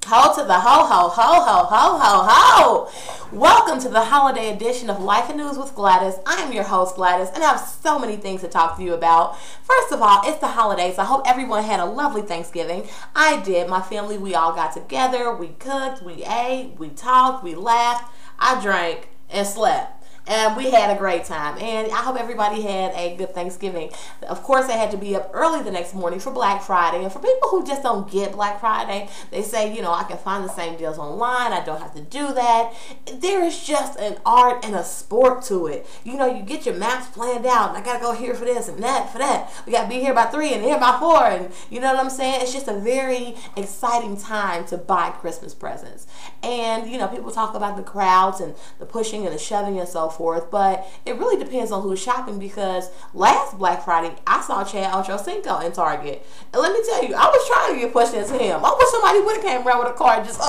Ho to the ho ho ho ho ho ho ho! Welcome to the holiday edition of Life and News with Gladys. I am your host Gladys, and I have so many things to talk to you about. First of all, it's the holidays. I hope everyone had a lovely Thanksgiving. I did. My family, we all got together. We cooked, we ate, we talked, we laughed. I drank and slept. And we had a great time. And I hope everybody had a good Thanksgiving. Of course, I had to be up early the next morning for Black Friday. And for people who just don't get Black Friday, they say, you know, I can find the same deals online. I don't have to do that. There is just an art and a sport to it. You know, you get your maps planned out. And I got to go here for this and that for that. We got to be here by 3 and here by 4. And you know what I'm saying? It's just a very exciting time to buy Christmas presents. And, you know, people talk about the crowds and the pushing and the shoving and so forth, but it really depends on who's shopping, because last Black Friday I saw Chad Ochocinco in Target, and let me tell you, I was trying to get pushed into him. I wish somebody would have came around with a car and just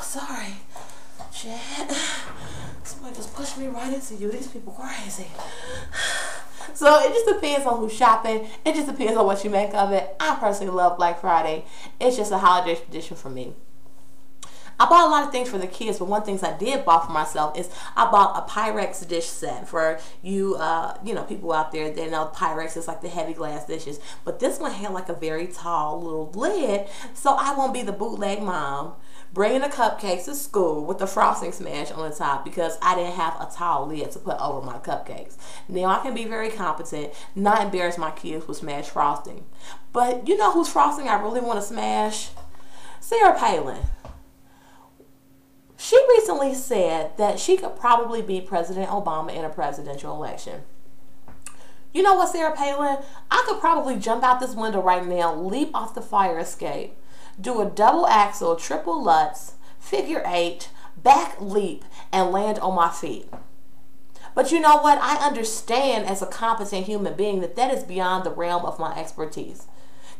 sorry Chad, somebody just pushed me right into you. These people crazy. So it just depends on who's shopping. It just depends on what you make of it. I personally love Black Friday. It's just a holiday tradition for me. I bought a lot of things for the kids, but one thing I did buy for myself is I bought a Pyrex dish set. For you, you know, people out there, they know Pyrex is like the heavy glass dishes. But this one had like a very tall little lid, so I won't be the bootleg mom bringing the cupcakes to school with the frosting smash on the top because I didn't have a tall lid to put over my cupcakes. Now I can be very competent, not embarrass my kids with smashed frosting. But you know whose frosting I really want to smash? Sarah Palin. She recently said that she could probably beat President Obama in a presidential election. You know what, Sarah Palin? I could probably jump out this window right now, leap off the fire escape, do a double axel, triple lutz, figure 8, back leap, and land on my feet. But you know what? I understand as a competent human being that that is beyond the realm of my expertise.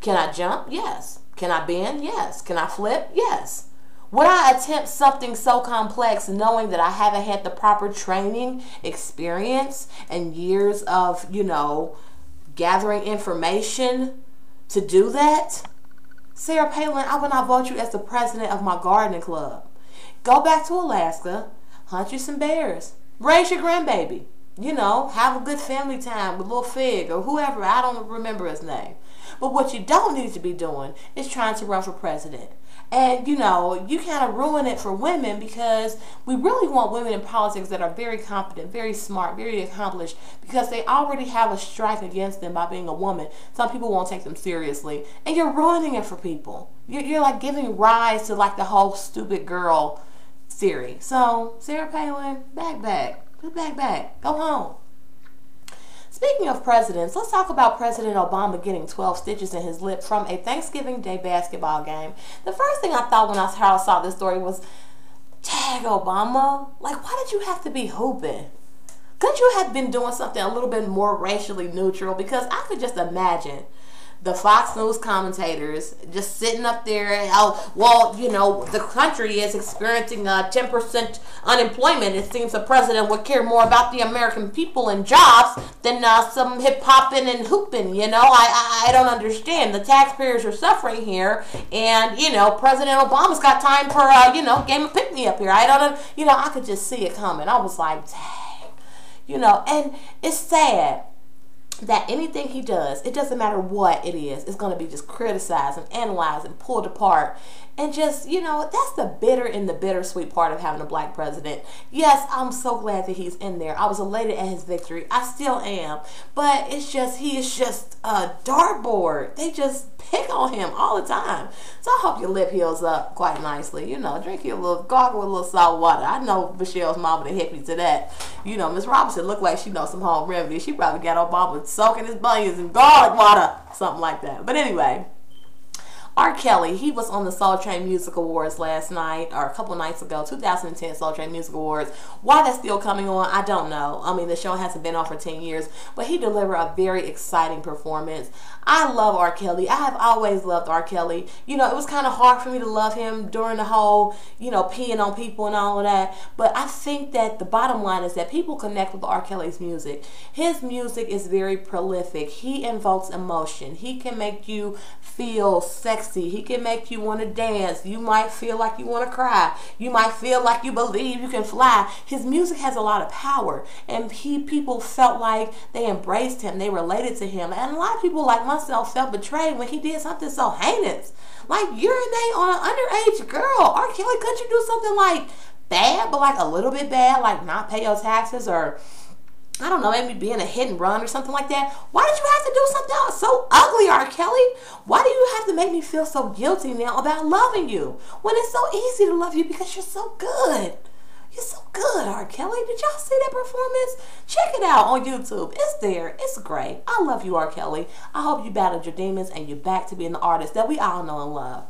Can I jump? Yes. Can I bend? Yes. Can I flip? Yes. Would I attempt something so complex knowing that I haven't had the proper training, experience, and years of, you know, gathering information to do that? Sarah Palin, I will not vote you as the president of my gardening club. Go back to Alaska, hunt you some bears, raise your grandbaby, you know, have a good family time with Lil Fig or whoever, I don't remember his name. But what you don't need to be doing is trying to run for president. And, you know, you kind of ruin it for women because we really want women in politics that are very competent, very smart, very accomplished, because they already have a strike against them by being a woman. Some people won't take them seriously. And you're ruining it for people. You're like giving rise to like the whole stupid girl theory. So, Sarah Palin, back. Go home. Speaking of presidents, let's talk about President Obama getting 12 stitches in his lip from a Thanksgiving Day basketball game. The first thing I thought when I saw this story was, tag Obama, like, why did you have to be hooping? Couldn't you have been doing something a little bit more racially neutral? Because I could just imagine the Fox News commentators just sitting up there, oh, well, you know, the country is experiencing 10% unemployment. It seems the president would care more about the American people and jobs than some hip-hopping and hooping, you know. I don't understand. The taxpayers are suffering here, and, you know, President Obama's got time for, you know, game of pick-me up here. I don't know, you know, I could just see it coming. I was like, dang, you know, and it's sad that anything he does, it doesn't matter what it is, it's going to be just criticized and analyzed and pulled apart. And just, you know, that's the bitter and the bittersweet part of having a black president. Yes, I'm so glad that he's in there. I was elated at his victory. I still am. But it's just, he is just a dartboard. They just pick on him all the time. So I hope your lip heals up quite nicely. You know, drink your little, gargle with a little salt water. I know Michelle's mama that hit me to that. You know, Miss Robinson looked like she knows some home remedies. She probably got Obama soaking his bunions in garlic water. Something like that. But anyway, R. Kelly, he was on the Soul Train Music Awards last night, or a couple nights ago, 2010 Soul Train Music Awards. Why that's still coming on, I don't know. I mean, the show hasn't been on for 10 years, but he delivered a very exciting performance. I love R. Kelly. I have always loved R. Kelly. You know, it was kind of hard for me to love him during the whole, you know, peeing on people and all of that, but I think that the bottom line is that people connect with R. Kelly's music. His music is very prolific. He invokes emotion. He can make you feel sexy sexy. He can make you want to dance. You might feel like you want to cry. You might feel like you believe you can fly. His music has a lot of power, and people felt like they embraced him. They related to him. And a lot of people like myself felt betrayed when he did something so heinous. Like urinate on an underage girl. R. Kelly, couldn't you do something like bad, but like a little bit bad, like not pay your taxes, or I don't know, maybe be in a hit and run or something like that? Why did you have to do something else so ugly, R. Kelly? Why do you have to make me feel so guilty now about loving you when it's so easy to love you because you're so good? You're so good, R. Kelly. Did y'all see that performance? Check it out on YouTube. It's there. It's great. I love you, R. Kelly. I hope you battled your demons and you're back to being the artist that we all know and love.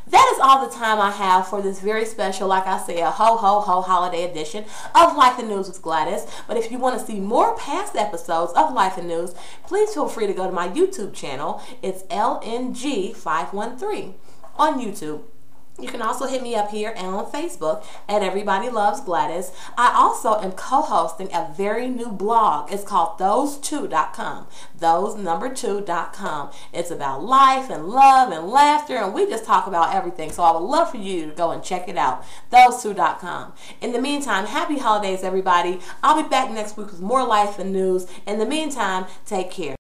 That is all the time I have for this very special, like I said, ho ho ho holiday edition of Life and News with Gladys. But if you want to see more past episodes of Life and News, please feel free to go to my YouTube channel. It's LNG513 on YouTube. You can also hit me up here and on Facebook at Everybody Loves Gladys. I also am co-hosting a very new blog. It's called those2.com. Those2.com. It's about life and love and laughter, and we just talk about everything. So I would love for you to go and check it out. Those2.com. In the meantime, happy holidays, everybody. I'll be back next week with more life and news. In the meantime, take care.